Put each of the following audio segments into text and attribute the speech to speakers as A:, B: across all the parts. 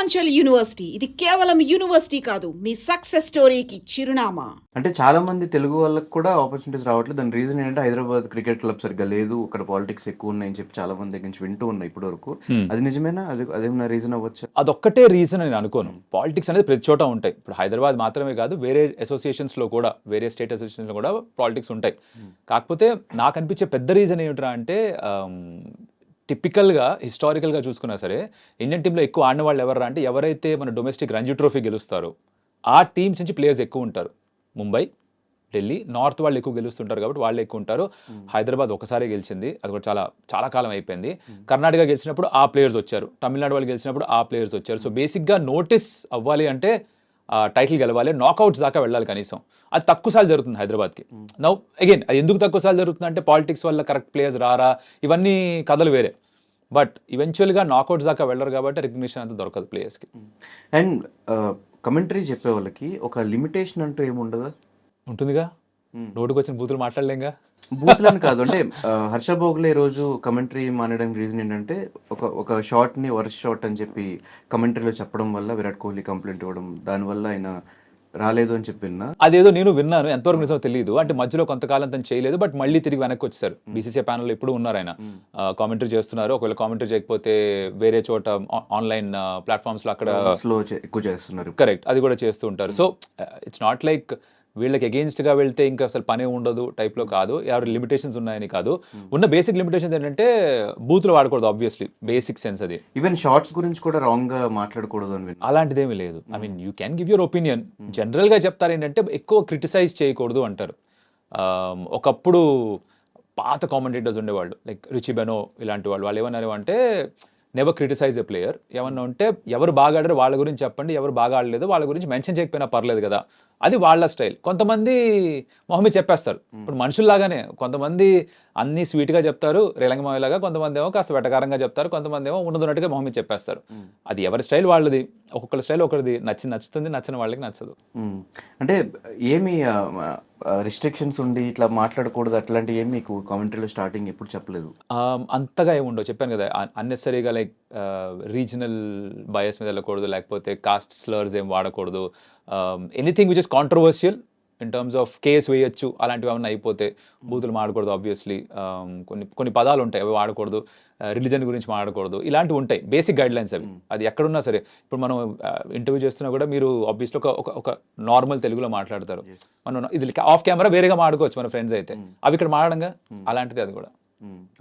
A: Purvanchal university ఇది కేవలం university కాదు, మీ సక్సెస్ స్టోరీకి చిరునామా.
B: అంటే చాలా మంది తెలుగు వాళ్ళకి కూడా ఆపర్చునిటీస్ రావట్లేదు. దాని రీజన్ ఏంటంటే హైదరాబాద్ క్రికెట్ క్లబ్ సరిగ్గా లేదు, అక్కడ పాలిటిక్స్ ఎక్కువ ఉన్నాయని చెప్పి చాలా మంది దగ్గర నుంచి వింటూ ఉన్నాయి ఇప్పటి వరకు. అది నిజమేనా? అదేమన్నా రీజన్ అవ్వచ్చు?
C: అదొక్కటే రీజన్ నేను అనుకోను. పాలిటిక్స్ అనేది ప్రతి చోట ఉంటాయి. ఇప్పుడు హైదరాబాద్ మాత్రమే కాదు, వేరే అసోసియేషన్స్లో కూడా, వేరే స్టేట్ అసోసియేషన్స్లో కూడా పాలిటిక్స్ ఉంటాయి. కాకపోతే నాకు అనిపించే పెద్ద రీజన్ ఏమిట్రా అంటే టిపికల్గా హిస్టారికల్గా చూసుకున్నా సరే ఇండియన్ టీంలో ఎక్కువ ఆడిన వాళ్ళు ఎవరా అంటే ఎవరైతే మన డొమెస్టిక్ రంజీ ట్రోఫీ గెలుస్తారో ఆ టీమ్స్ నుంచి ప్లేయర్స్ ఎక్కువ ఉంటారు. ముంబై, ఢిల్లీ, నార్త్ వాళ్ళు ఎక్కువ గెలుస్తుంటారు కాబట్టి వాళ్ళు ఎక్కువ ఉంటారు. హైదరాబాద్ ఒకసారి గెలిచింది, అది కూడా చాలా చాలా కాలం అయిపోయింది. కర్ణాటక గెలిచినప్పుడు ఆ ప్లేయర్స్ వచ్చారు, తమిళనాడు వాళ్ళు గెలిచినప్పుడు ఆ ప్లేయర్స్ వచ్చారు. సో బేసిక్గా నోటీస్ అవ్వాలి అంటే టైటిల్ గెలవాలి, నాకౌట్స్ దాకా వెళ్ళాలి కనీసం. అది తక్కువ సార్లు జరుగుతుంది హైదరాబాద్కి. నౌ అగైన్ అది ఎందుకు తక్కువ సార్లు జరుగుతుంది అంటే పాలిటిక్స్ వల్ల కరెక్ట్ ప్లేయర్స్ రారా, ఇవన్నీ కథలు వేరే. బట్ ఈవెన్చువల్గా నాకౌట్స్ దాకా వెళ్ళరు కాబట్టి రికగ్నిషన్ అంతా దొరకదు ప్లేయర్స్కి.
B: అండ్ కమెంటరీ చెప్పే వాళ్ళకి ఒక లిమిటేషన్ అంటూ ఏముండదా?
C: ఉంటుందిగా, నోటుకు వచ్చిన బూతులు మాట్లాడలేంగా.
B: బూత్లని కాదు అంటే హర్ష భోగ్లే రోజు కమెంటరీ మానేయడానికి రీజన్ ఏంటంటే ఒక షాట్ని వర్స్ట్ షాట్ అని చెప్పి కమెంటరీలో చెప్పడం వల్ల విరాట్ కోహ్లీ కంప్లైంట్ ఇవ్వడం, దానివల్ల ఆయన రాలేదు అని చెప్పి విన్నా.
C: అదేదో నేను విన్నాను, ఎంతవరకు నిజమో తెలియదు. అంటే మధ్యలో కొంతకాలం తను చేయలేదు, బట్ మళ్ళీ తిరిగి వెనక్కి వచ్చేసారు. బీసీసీఐ ప్యానల్లో ఇప్పుడు ఉన్నారు, ఆయన కామెంటరీ చేస్తున్నారు. ఒకవేళ కామెంటరీ చేయకపోతే వేరే చోట ఆన్లైన్ ప్లాట్ఫామ్స్లో అక్కడ
B: స్లో ఎక్కువ చేస్తున్నారు.
C: కరెక్ట్, అది కూడా చేస్తూ ఉంటారు. సో ఇట్స్ నాట్ లైక్ వీళ్ళకి అగెయిన్స్ట్గా వెళ్తే ఇంకా అసలు పనే ఉండదు టైప్లో కాదు. ఎవరి లిమిటేషన్స్ ఉన్నాయని కాదు, ఉన్న బేసిక్ లిమిటేషన్స్ ఏంటంటే బూత్లో వాడకూడదు, ఆబ్వియస్లీ బేసిక్ సెన్స్ అది.
B: ఈవెన్ షార్ట్స్ గురించి కూడా రాంగ్ గా మాట్లాడకూడదు అని.
C: అలాంటిదేమీ లేదు. I mean you can give your opinion. జనరల్గా చెప్తారు ఏంటంటే ఎక్కువ క్రిటిసైజ్ చేయకూడదు అంటారు. ఒకప్పుడు పాత కామెంటేటర్స్ ఉండేవాళ్ళు, లైక్ రిచి బెనో ఇలాంటి వాళ్ళు ఏమన్నారు అంటే నెవర్ క్రిటిసైజ్ ఎ ప్లేయర్. ఏమన్నా ఉంటే ఎవరు బాగా ఆడారో వాళ్ళ గురించి చెప్పండి, ఎవరు బాగా ఆడలేదు వాళ్ళ గురించి మెన్షన్ చేయకపోయినా పర్లేదు కదా, అది వాళ్ళ స్టైల్. కొంతమంది మొహమ్మీ చెప్పేస్తారు. ఇప్పుడు మనుషుల్లాగానే కొంతమంది అన్నీ స్వీట్గా చెప్తారు రేలంగమావిలాగా, కొంతమంది ఏమో కాస్త వెటకారంగా చెప్తారు, కొంతమంది ఏమో ఉన్నట్టుగా మొహమ్మీ చెప్పేస్తారు. అది ఎవరి స్టైల్ వాళ్ళది, ఒక్కొక్కరి స్టైల్ ఒకరిది. నచ్చుతుంది, నచ్చిన వాళ్ళకి నచ్చదు.
B: అంటే ఏమి రిస్ట్రిక్షన్స్ ఉండి ఇట్లా మాట్లాడకూడదు అట్లాంటివి ఏమి మీకు కామెంటరీలో స్టార్టింగ్ ఎప్పుడు చెప్పలేదు?
C: అంతగా ఏముండవు, చెప్పాను కదా. అన్నెసరీగా లైక్ రీజనల్ బయస్ మీద వెళ్ళకూడదు, లేకపోతే కాస్ట్ స్లర్స్ ఏం వాడకూడదు. Anything which is controversial in terms of case వేయచ్చు అలాంటివి ఏమైనా అయిపోతే బూతులు మాడకూడదు. ఆబ్వియస్లీ కొన్ని పదాలు ఉంటాయి, అవి వాడకూడదు. రిలీజన్ గురించి మాడకూడదు, ఇలాంటివి ఉంటాయి బేసిక్ గైడ్ లైన్స్ అవి. అది ఎక్కడున్నా సరే, ఇప్పుడు మనం ఇంటర్వ్యూ చేస్తున్నా కూడా మీరు ఆబ్వియస్లీ ఒక నార్మల్ తెలుగులో మాట్లాడతారు, మనం ఇది ఆఫ్ కెమెరా వేరేగా మాడుకోవచ్చు మన ఫ్రెండ్స్ అయితే, అవి ఇక్కడ మాడడంగా అలాంటిది అది కూడా.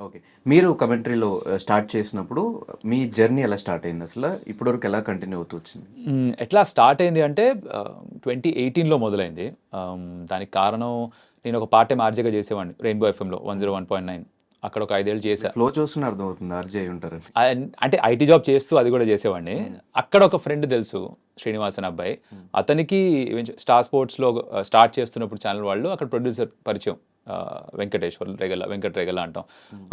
B: ఓకే, మీరు కమెంటరీలో స్టార్ట్ చేసినప్పుడు మీ జర్నీ ఎలా స్టార్ట్ అయింది అసలు, ఇప్పటివరకు ఎలా కంటిన్యూ అవుతూ వచ్చింది?
C: ఎట్లా స్టార్ట్ అయింది అంటే 2018లో మొదలైంది. దానికి కారణం నేను ఒక పార్ట్ టైం ఆర్జేగా చేసేవాడిని రెయిన్బో ఎఫ్ఎంలో 101.9. అక్కడ ఒక 5 ఏళ్ళు చేశా.
B: ఫ్లో చూస్తున్న అర్థం అవుతుంది ఆర్జే ఉంటారు
C: అంటే ఐటీ జాబ్ చేస్తూ అది కూడా చేసేవాడిని. అక్కడ ఒక ఫ్రెండ్ తెలుసు, శ్రీనివాసన్ అబ్బాయి. అతనికి స్టార్ స్పోర్ట్స్లో స్టార్ట్ చేస్తున్నప్పుడు ఛానల్ వాళ్ళు అక్కడ ప్రొడ్యూసర్ పరిచయం, వెంకట్ రేగల అంటాం.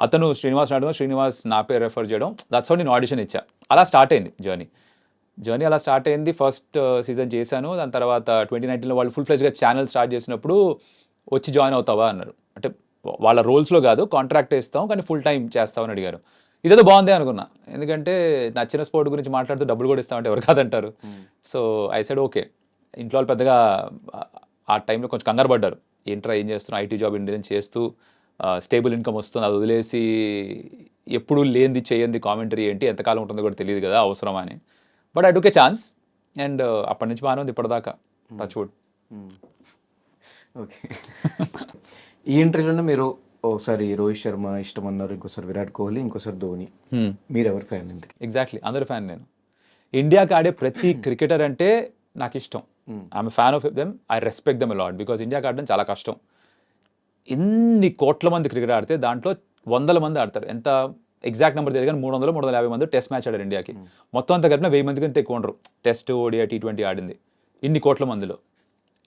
C: అతను శ్రీనివాస్ నా పేరు రెఫర్ చేయడం, దట్స్ హౌ నేను ఆడిషన్ ఇచ్చా. అలా స్టార్ట్ అయింది జర్నీ అలా స్టార్ట్ అయింది. ఫస్ట్ సీజన్ చేశాను. దాని తర్వాత 2019లో వాళ్ళు ఫుల్ ఫ్లెజ్గా ఛానల్ స్టార్ట్ చేసినప్పుడు వచ్చి జాయిన్ అవుతావా అన్నారు. అంటే వాళ్ళ రోల్స్లో కాదు, కాంట్రాక్ట్ ఇస్తాం కానీ ఫుల్ టైం చేస్తామని అడిగారు. ఇదేదో బాగుంది అనుకున్నా, ఎందుకంటే నచ్చిన స్పోర్ట్ గురించి మాట్లాడుతూ డబ్బులు కూడా ఇస్తామంటే ఎవరు కాదంటారు. So I said okay. ఇంట్లో వాళ్ళు పెద్దగా ఆ టైంలో కొంచెం కంగారు పడ్డారు, ఏంట్రా ఏం చేస్తున్నాం, ఐటీ జాబ్ ఇండియన్ చేస్తూ స్టేబుల్ ఇన్కమ్ వస్తుంది, అది వదిలేసి ఎప్పుడు లేనిది చేయండి కామెంటరీ ఏంటి, ఎంతకాలం ఉంటుందో కూడా తెలియదు కదా, అవసరమా అని. But I took A chance and అప్పటి నుంచి బాగానే ఉంది ఇప్పటిదాకా, టచ్ వుడ్.
B: ఓకే, ఈ ఇంటర్వ్యూలో మీరు ఒకసారి రోహిత్ శర్మ ఇష్టం అన్నారు, ఇంకోసారి విరాట్ కోహ్లీ, ఇంకోసారి ధోని. మీరు ఎవరి ఫ్యాన్?
C: ఎగ్జాక్ట్లీ అందరి ఫ్యాన్ నేను. ఇండియాకి ఆడే ప్రతి క్రికెటర్ అంటే నాకు ఇష్టం. I'm fan of them, I respect them a lot. Because ఇండియాకి ఆడడం చాలా కష్టం. ఇన్ని కోట్ల మంది క్రికెట్ ఆడితే దాంట్లో వందల మంది ఆడతారు. ఎంత ఎగ్జాక్ట్ నెంబర్ తెలియదు కానీ 300-350 మంది టెస్ట్ మ్యాచ్ ఆడారు ఇండియాకి. మొత్తం అంతా కలిపిన 1000 మంది కంటే ఎక్కువ ఉండరు టెస్ట్, ఓడిఐ, T20 ఆడింది ఇన్ని కోట్ల మందిలో.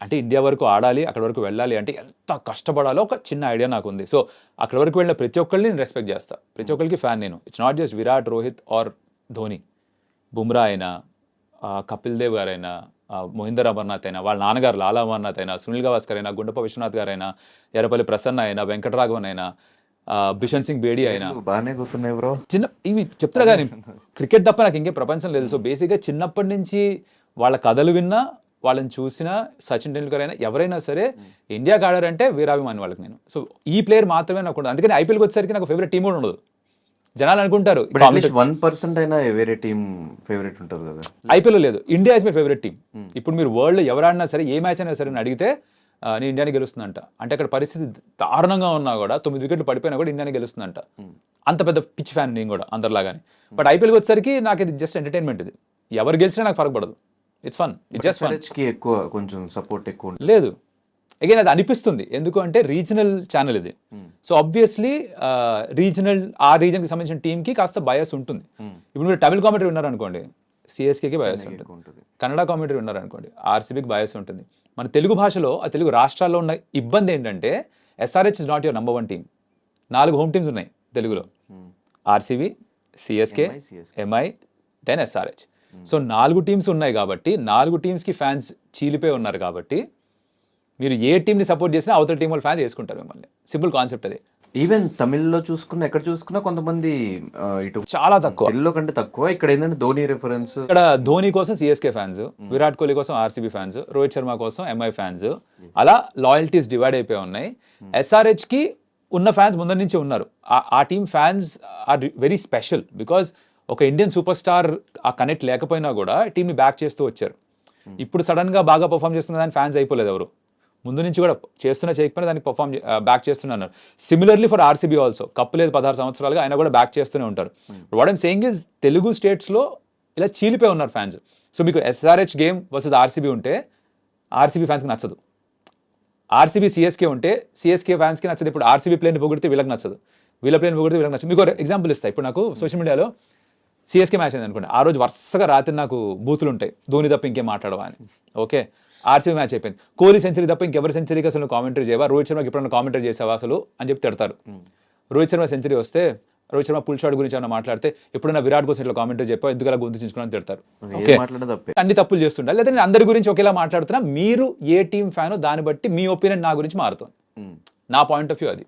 C: అంటే ఇండియా వరకు ఆడాలి, అక్కడ వరకు వెళ్ళాలి అంటే ఎంత కష్టపడాలో ఒక చిన్న ఐడియా నాకు ఉంది. సో అక్కడ వరకు వెళ్ళిన ప్రతి ఒక్కరిని నేను రెస్పెక్ట్ చేస్తాను, ప్రతి ఒక్కరికి ఫ్యాన్ నేను. It's not just Virat, Rohit or Dhoni. Bumrah అయినా, కపిల్ దేవ్ గారైనా, మహేందర్ అమర్నాథ్ అయినా, వాళ్ళ నాన్నగారు లాలా అమర్నాథ్ అయినా, సునీల్ గవాస్కర్ అయినా, గుండప్ప విశ్వనాథ్ గారైనా, ఎర్రపల్లి ప్రసన్న అయినా, వెంకటరాఘవన్ అయినా, బిషన్ సింగ్ బేడీ అయినా
B: బాగానే గుర్తున్నాయి బ్రో.
C: చిన్న ఇవి చెప్తున్నా కానీ క్రికెట్ తప్ప నాకు ఇంకే ప్రపంచం లేదు. సో బేసిక్గా చిన్నప్పటి నుంచి వాళ్ళ కథలు విన్నా, వాళ్ళని చూసినా, సచిన్ టెండూల్కర్ అయినా ఎవరైనా సరే ఇండియాకి ఆడారంటే వీరాభిమాని వాళ్ళకి నేను. సో ఈ ప్లేయర్ మాత్రమే నాకు ఉండదు. అందుకని ఐపీఎల్కి వచ్చేసరికి నాకు ఫేవరెట్ టీం కూడా ఉండదు. జనాలు అనుకుంటారు
B: 1% అయినా వేరే టీం ఫేవరెట్ ఉంటుంది కదా.
C: ఐపీఎల్ లేదు, India is my favourite team. ఇప్పుడు మీరు వరల్డ్ ఎవరాడినా సరే, ఏ మ్యాచ్ అయినా సరే అని అడిగితే నేను ఇండియాని గెలుస్తుందంట. అంటే అక్కడ పరిస్థితి దారుణంగా ఉన్నా కూడా 9 వికెట్లు పడిపోయినా కూడా ఇండియాని గెలుస్తుందంట. అంత పెద్ద పిచ్ ఫ్యాన్ నేను కూడా అందరిలాగానే. బట్ ఐపీఎల్కి వచ్చేసరికి నాకు ఇది జస్ట్ ఎంటర్టైన్మెంట్. ఇది ఎవరు గెలిచినా నాకు ఫరక్ పడదు. It's fun, it's just fun.
B: ఎక్కువ కొంచెం సపోర్ట్ ఎక్కువ
C: లేదు, అగైన్ అది అనిపిస్తుంది. ఎందుకు అంటే రీజనల్ ఛానల్ ఇది. సో ఆబ్వియస్లీ రీజనల్ ఆ రీజన్కి సంబంధించిన టీంకి కాస్త బయాస్ ఉంటుంది. ఇప్పుడు మీరు తమిళ కామెంటరీ ఉన్నారనుకోండి, సిఎస్కేకి బయాస్ ఉంటుంది. కన్నడ కామెంటరీ ఉన్నారనుకోండి, ఆర్సీబీకి బయాస్ ఉంటుంది. మన తెలుగు భాషలో, ఆ తెలుగు రాష్ట్రాల్లో ఉన్న ఇబ్బంది ఏంటంటే SRH is not your number 1 team. 4 home teams ఉన్నాయి తెలుగులో, RCB, CSK, MI, then SRH. So 4 teams ఉన్నాయి కాబట్టి 4 టీమ్స్కి ఫ్యాన్స్ చీలిపోయి ఉన్నారు కాబట్టి మీరు ఏ టీంని సపోర్ట్ చేసినా అవతల టీం వాళ్ళు ఫ్యాన్స్ వేసుకుంటారు మిమ్మల్ని. సింపుల్ కాన్సెప్ట్ అది.
B: ఈవెన్ తమిళ్లో చూసుకున్నా, ఎక్కడ చూసుకున్నా కొంతమంది ఇటు
C: చాలా తక్కువ,
B: తెలుగులో కంటే తక్కువ. ఇక్కడ ఏంటంటే ధోని రిఫరెన్స్.
C: ఇక్కడ ధోని కోసం సిఎస్కే ఫ్యాన్స్, విరాట్ కోహ్లీ కోసం ఆర్సీబీ ఫ్యాన్స్, రోహిత్ శర్మ కోసం ఎంఐ ఫ్యాన్స్, అలా లాయల్టీస్ డివైడ్ అయిపోయి ఉన్నాయి. ఎస్ఆర్హెచ్కి ఉన్న ఫ్యాన్స్ ముందర నుంచి ఉన్నారు. ఆ team fans are very special because ఒక ఇండియన్ సూపర్ స్టార్ ఆ కనెక్ట్ లేకపోయినా కూడా టీంని బ్యాక్ చేస్తూ వచ్చారు. ఇప్పుడు సడన్గా బాగా పర్ఫామ్ చేస్తున్న దాని ఫ్యాన్స్ అయిపోలేదు ఎవరు. ముందు నుంచి కూడా చేయకపోయినా దానికి బ్యాక్ చేస్తున్నారు. Similarly for RCB also. Cup లేదు 16 సంవత్సరాలుగా, అయినా కూడా బ్యాక్ చేస్తూనే ఉంటారు. What I'm saying is Telugu స్టేట్స్లో ఇలా చీలిపోయి ఉన్నారు ఫ్యాన్స్. సో మీకు ఎస్ఆర్హెచ్ గేమ్ వర్సెస్ ఆర్సీబీ ఉంటే ఆర్సీబీ ఫ్యాన్స్కి నచ్చదు. ఆర్సీబీ సిఎస్కే ఉంటే సిఎస్కే ఫ్యాన్స్కి నచ్చదు. ఇప్పుడు ఆర్సీబీ ప్లేని పొగిడితే వీళ్ళకి నచ్చదు, వీళ్ళ ప్లేని పొగిడితే వీళ్ళకి నచ్చదు. మీకు ఎగ్జాంపుల్ ఇస్తాయి. ఇప్పుడు నాకు సోషల్ మీడియాలో సిఎస్కే మ్యాచ్ అయింది అనుకోండి, ఆ రోజు వరుసగా రాత్రి నాకు బూతులు ఉంటాయి, ధోని తప్ప ఇంకేం మాట్లాడవా అని. ఓకే, ఆర్సీబీ మ్యాచ్ అయిపోయింది, కోహ్లీ సెంచరీ తప్ప ఇంకెవరి సెంచరీకి అసలు కామెంటరీ చేయవా, రోహిత్ శర్మకి ఎప్పుడన్నా కామెంటరీ చేసావా అసలు అని చెప్పి తిడతారు. రోహిత్ శర్మ సెంచరీ వస్తే, రోహిత్ శర్మ పుల్ షాట్ గురించి ఏమైనా మాట్లాడితే ఎప్పుడైనా విరాట్ కోసం ఇట్లా కామెంటరీ చెప్పావు, ఎందుకు అలా గొంతు చించుకుని తిడతారు. ఓకే, అన్ని తప్పులు చేస్తుంటారు. లేదా నేను అందరి గురించి ఒకేలా మాట్లాడుతున్నా, మీరు ఏ టీం ఫ్యానో దాన్ని బట్టి మీ ఒపీనియన్ నా గురించి మారుతుంది. నా పాయింట్ ఆఫ్ వ్యూ అది.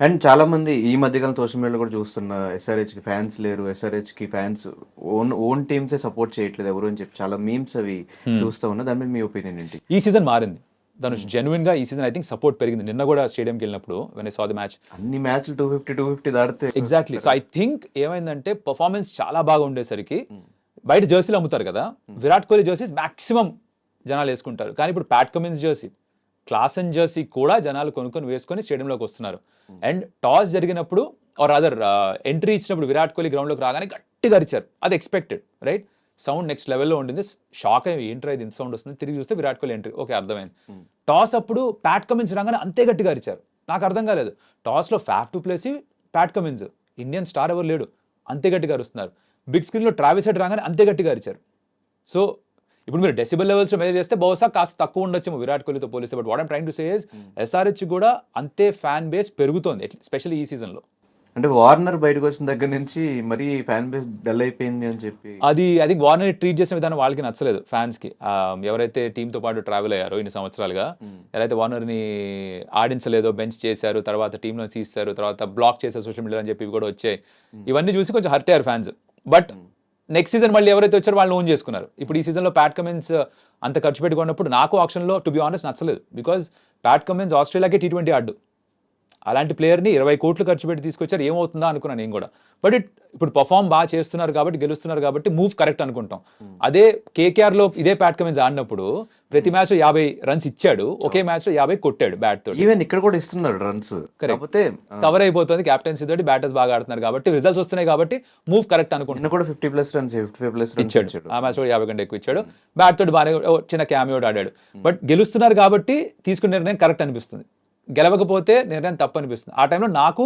B: అండ్ చాలా మంది ఈ మధ్యకాలం సోషల్ మీడియాలో కూడా చూస్తున్న, ఎస్ఆర్హెచ్కి ఫ్యాన్స్ లేరు, ఎస్ఆర్హెచ్కి ఫ్యాన్స్ ఓన్ టీమ్సే సపోర్ట్ చేయట్లేదు ఎవరు అని చెప్పి చాలా మీమ్స్ అవి చూస్తూ ఉన్నా. దాని మీద మీ ఒపీనియన్ ఏంటి?
C: ఈ సీజన్ మారింది ధనుష్, జెన్యున్ గా ఈ సీజన్ ఐ థింక్ సపోర్ట్ పెరిగింది. నిన్న కూడా స్టేడియంకి వెళ్ళినప్పుడు when I saw the match,
B: అన్ని మ్యాచ్లు 250 దాటితే
C: ఎగ్జాక్ట్లీ. సో ఐ థింక్ ఏమైందంటే పర్ఫార్మెన్స్ చాలా బాగా ఉండేసరికి బయట జెర్సీలు అమ్ముతారు కదా, విరాట్ కోహ్లీ జెర్సీస్ మాక్సిమం జనాలు వేసుకుంటారు. కానీ ఇప్పుడు Pat Cummins Jersey, class and Jersey కూడా జనాలు కొనుక్కొని వేసుకొని స్టేడియంలోకి వస్తున్నారు. అండ్ టాస్ జరిగినప్పుడు ఆర్ అదర్ ఎంట్రీ ఇచ్చినప్పుడు విరాట్ కోహ్లీ గ్రౌండ్లోకి రాగానే గట్టిగా అరిచారు. అది ఎక్స్పెక్టెడ్, రైట్? సౌండ్ నెక్స్ట్ లెవెల్లో ఉండింది. షాక్ అయ్యి ఏంట్రా ఇది ఇంత సౌండ్ వస్తుంది, తిరిగి చూస్తే విరాట్ కోహ్లీ ఎంట్రీ. ఓకే, అర్థమైంది. టాస్ అప్పుడు ప్యాట్ కమిన్స్ రాగానే అంతే గట్టిగా అరిచారు. నాకు అర్థం కాలేదు. టాస్లో Faf du Plessis Pat Cummins, Indian star ఎవరు లేడు, అంతే గట్టిగా అరుస్తున్నారు. బిగ్ స్క్రీన్లో ట్రావిస్ హెడ్ రాగానే అంతే గట్టిగా అరిచారు. సో ఇప్పుడు మీరు డెసిబల్ లెవెల్స్ మెజర్ చేస్తే బహుశా కాస్త తక్కువ ఉండొచ్చేమో విరాట్ కోహ్లీతో పోలిస్తే. But what I'm trying to say is SRH కూడా అంతే ఫ్యాన్ బేస్ పెరుగుతోంది, ఎస్పెషల్లీ ఈ సీజన్లో.
B: అంటే వార్నర్ బయటకు వచ్చిన దగ్గర నుంచి మరీ ఫ్యాన్ బేస్ డల్ అయిపోయింది అని చెప్పి
C: అది వార్నర్ ట్రీట్ చేసిన విధానం వాళ్ళకి నచ్చలేదు ఫ్యాన్స్కి. ఎవరైతే టీంతో పాటు ట్రావెల్ అయ్యారో ఇన్ని సంవత్సరాలుగా, ఎవరైతే వార్నర్ని ఆడించలేదో, బెంచ్ చేశారు, తర్వాత టీంలో తీస్తారు, తర్వాత బ్లాక్ చేశారు సోషల్ మీడియా అని చెప్పి కూడా వచ్చాయి. ఇవన్నీ చూసి కొంచెం హర్ట్ అయ్యారు ఫ్యాన్స్. బట్ నెక్స్ట్ సీజన్ మళ్ళీ ఎవరైతే వచ్చారో వాళ్ళు ఓన్ చేసుకున్నారు. ఇప్పుడు ఈ సీజన్లో ప్యాట్ కమిన్స్ అంత ఖర్చు పెట్టుకున్నప్పుడు నాకు ఆప్షన్లో టు బి ఆనెస్ట్ నచ్చలేదు. బికాజ్ ప్యాట్ కమిన్స్ ఆస్ట్రేలియాకి T20 ఆడు, అలాంటి ప్లేయర్ని 20 కోట్లు ఖర్చు పెట్టి తీసుకొచ్చారు, ఏమవుతుందా అనుకున్నాను నేను కూడా. బట్ ఇప్పుడు పర్ఫామ్ బాగా చేస్తున్నారు కాబట్టి, గెలుస్తున్నారు కాబట్టి మూవ్ కరెక్ట్ అనుకుంటాం. అదే కేకేఆర్లో ఇదే ప్యాట్ కమిన్స్ ఆడినప్పుడు ప్రతి మ్యాచ్లో 50 రన్స్ ఇచ్చాడు, ఒకే మ్యాచ్లో 50 కొట్టాడు బ్యాట్ తోటి.
B: ఈవెన్ ఇక్కడ కూడా ఇస్తున్నాడు రన్స్,
C: కాకపోతే కవర్ అయిపోతుంది క్యాప్టెన్సీ తోటి, బ్యాటర్స్ బాగా ఆడుతున్నారు కాబట్టి, రిజల్ట్స్ వస్తున్నాయి కాబట్టి మూవ్ కరెక్ట్ అనుకుంటున్నాను.
B: కూడా 55+ రన్స్
C: ఇచ్చాడు, ఆ మ్యాచ్ కూడా 50 కంటే ఎక్కువ ఇచ్చాడు. బ్యాట్ తోటి బాగా చిన్న క్యామియో ఆడాడు. బట్ గెలుస్తున్నారు కాబట్టి తీసుకునే నిర్ణయం కరెక్ట్ అనిపిస్తుంది, గెలవకపోతే నిర్ణయం తప్పు అనిపిస్తుంది. ఆ టైంలో నాకు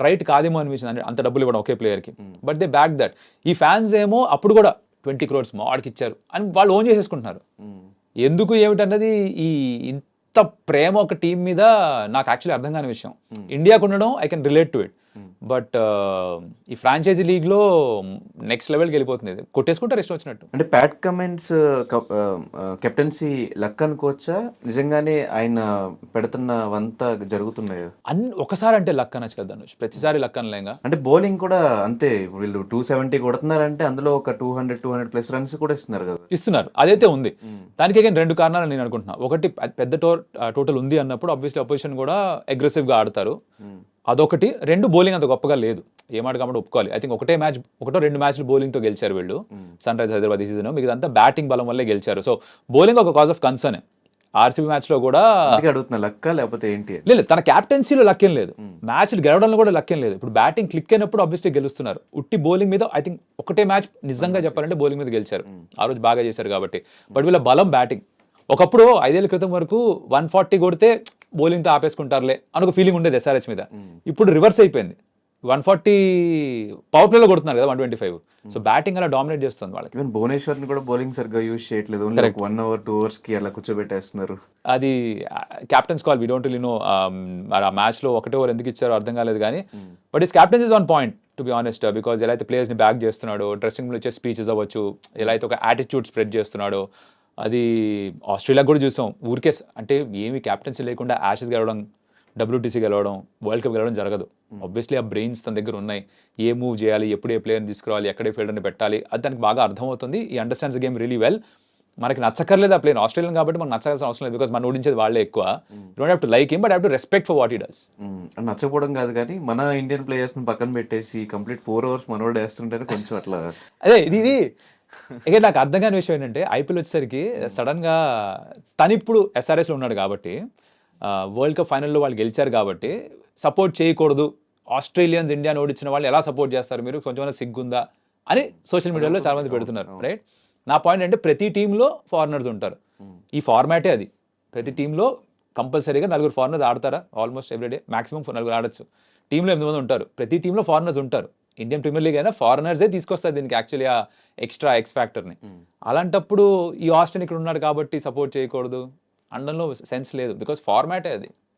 C: రైట్ కాదేమో అనిపించింది, అంత డబ్బులు ఇవ్వడం ఒకే ప్లేయర్కి. But they back that. ఈ ఫ్యాన్స్ ఏమో అప్పుడు కూడా 20 crores మాడికి ఇచ్చారు అని వాళ్ళు ఓన్ చేసేసుకుంటున్నారు. ఎందుకు ఏమిటన్నది, ఈ ఇంత ప్రేమ ఒక టీం మీద నాకు యాక్చువల్లీ అర్థం కాని విషయం. ఇండియాకు ఉండడం I can relate to it, but ఈ ఫ్రాంచైజీ లీగ్లో నెక్స్ట్ లెవెల్కి వెళ్ళిపోతుంది ఇది. కొట్టేసుకుంటారు ఇష్టం వచ్చినట్టు.
B: అంటే ప్యాట్ కమెంట్స్ కెప్టెన్సీ లక్ అనుకోవచ్చా, నిజంగానే ఆయన పెడుతున్నవంతా జరుగుతున్నాయి?
C: ఒకసారి అంటే లక్ అనొచ్చు కదా ధనుష్, ప్రతిసారి లక్ అనలేంగా.
B: అంటే బౌలింగ్ కూడా అంతే, వీళ్ళు 270 కొడుతున్నారంటే అందులో ఒక 200 ప్లస్ రన్స్ కూడా ఇస్తున్నారు కదా.
C: ఇస్తున్నారు, అదైతే ఉంది. దానికి again 2 కారణాలు నేను అనుకుంటున్నా. ఒకటి పెద్ద టోటల్ ఉంది అన్నప్పుడు ఆబ్వియస్లీ అపోజిషన్ కూడా అగ్రెసివ్గా ఆడతారు, అదొకటి. 2 బౌలింగ్ అంత గొప్పగా లేదు, ఏమాట కాబట్టి ఒప్పుకోవాలి. ఐ థింక్ ఒకటో 2 మ్యాచ్లు బౌలింగ్తో గెలిచారు వీళ్ళు, సన్ రైజర్స్ హైదరాబాద్ ఈ సీజన్. మిగతా బ్యాటింగ్ బలం వల్లే గెలిచారు. సో బౌలింగ్ ఒక కాజ్ ఆఫ్ కన్సర్న్. ఆర్సీబీ మ్యాచ్లో కూడా
B: అడుగుతున్నా లక్క లేకపోతే ఏంటి
C: లేదు, తన క్యాప్టెన్సీలో లక్కేం లేదు, మ్యాచ్లు గెలవడంలో కూడా లక్కేం లేదు. ఇప్పుడు బ్యాటింగ్ క్లిక్ అయినప్పుడు ఆబ్వియస్లీ గెలుస్తున్నారు. ఉట్టి బౌలింగ్ మీద ఐ థింక్ ఒకటే మ్యాచ్ నిజంగా చెప్పాలంటే బౌలింగ్ మీద గెలిచారు, ఆ రోజు బాగా చేశారు కాబట్టి. బట్ వీళ్ళ బలం బ్యాటింగ్. ఒకప్పుడు 5 ఏళ్ల క్రితం వరకు 140 కొడితే బౌలింగ్తో ఆపేసుకుంటారులే అని ఒక ఫీలింగ్ ఉండేది ఎస్ఆర్హెచ్ మీద. ఇప్పుడు రివర్స్ అయిపోయింది, 140 పవర్ ప్లేలో కొడుతున్నారు కదా 125. సో బ్యాటింగ్ అలా డామినేట్ చేస్తుంది వాళ్ళకి.
B: ఈవెన్ భువనేశ్వర్ని కూడా బౌలింగ్ సరిగ్గా యూజ్ చేయట్లేదు, ఓన్లీ 1 అవర్ 2 అవర్స్కి అలా కూర్చోబెట్టేస్తున్నారు.
C: అది captain's call, we don't really know. ఆ మ్యాచ్లో 1 ఓవర్ ఎందుకు ఇచ్చారో అర్థం కాలేదు కానీ, but is captain's is on point to be honest. Because ఎలా అయితే ప్లేయర్స్ని బ్యాక్ చేస్తున్నాడో, డ్రెస్సింగ్లో వచ్చే స్పీచెస్ అవ్వచ్చు, ఎలా అయితే ఒక యాటిట్యూడ్ స్ప్రెడ్ చేస్తున్నాడో, అది ఆస్ట్రేలియా కూడా చూసాం. ఊరికే అంటే ఏమి క్యాప్టెన్సీ లేకుండా యాషెస్ గెలవడం, WTC గెలవడం, వరల్డ్ కప్ గెలవడం జరగదు. ఆబ్వియస్లీ ఆ బ్రెయిన్స్ తన దగ్గర ఉన్నాయి, ఏ మూవ్ చేయాలి, ఎప్పుడు ఏ ప్లేయర్ని తీసుకురావాలి, ఎక్కడే ఫీల్డర్ని పెట్టాలి, అది దానికి బాగా అర్థమవుతుంది. ఈ అండర్స్టాండ్స్ గేమ్ రియలీ వెల్. మనకి నచ్చక్కర్లేదు ఆ ప్లేయర్, ఆస్ట్రేలియన్ కాబట్టి మనకు నచ్చాల్సిన అవసరం లేదు, బికాస్ మనం ఓడించేది వాళ్ళే ఎక్కువ. You don't have to like him, but have to respect for what he does.
B: నచ్చకపోవడం కాదు కానీ మన ఇండియన్ ప్లేయర్స్ని పక్కన పెట్టేసి కంప్లీట్ 4 అవర్స్ మనోడు వేస్తుంటేనే కొంచెం అట్లా.
C: అదే ఇది ఇక నాకు అర్థం కాని విషయం ఏంటంటే, ఐపీఎల్ వచ్చేసరికి సడన్గా తను ఇప్పుడు ఎస్ఆర్ఎస్లో ఉన్నాడు కాబట్టి, వరల్డ్ కప్ ఫైనల్లో వాళ్ళు గెలిచారు కాబట్టి సపోర్ట్ చేయకూడదు, ఆస్ట్రేలియన్స్ ఇండియాని ఓడించిన వాళ్ళు ఎలా సపోర్ట్ చేస్తారు మీరు, కొంచెం సిగ్గుందా అని సోషల్ మీడియాలో చాలా మంది పెడుతున్నారు, రైట్? నా పాయింట్ అంటే ప్రతి టీంలో ఫారినర్స్ ఉంటారు, ఈ ఫార్మాటే అది. ప్రతి టీంలో కంపల్సరీగా 4 ఫారినర్స్ ఆడతారా, ఆల్మోస్ట్ ఎవ్రీడే మ్యాక్సిమం 4 ఆడచ్చు. టీంలో 8 మంది ఉంటారు, ప్రతి టీంలో ఫారినర్స్ ఉంటారు. ఇండియన్ ప్రీమియర్ లీగ్ అయినా ఫారినర్సే తీసుకొస్తారు దీనికి యాక్చువల్లీ ఆ ఎక్స్ట్రా ఎక్స్ ఫ్యాక్టర్ని. అలాంటప్పుడు ఈ ఆస్ట్రేలియన్ ఇక్కడ ఉన్నాడు కాబట్టి సపోర్ట్ చేయకూడదు అనడంలో సెన్స్ లేదు, బికాస్ ఫార్మాటే అది.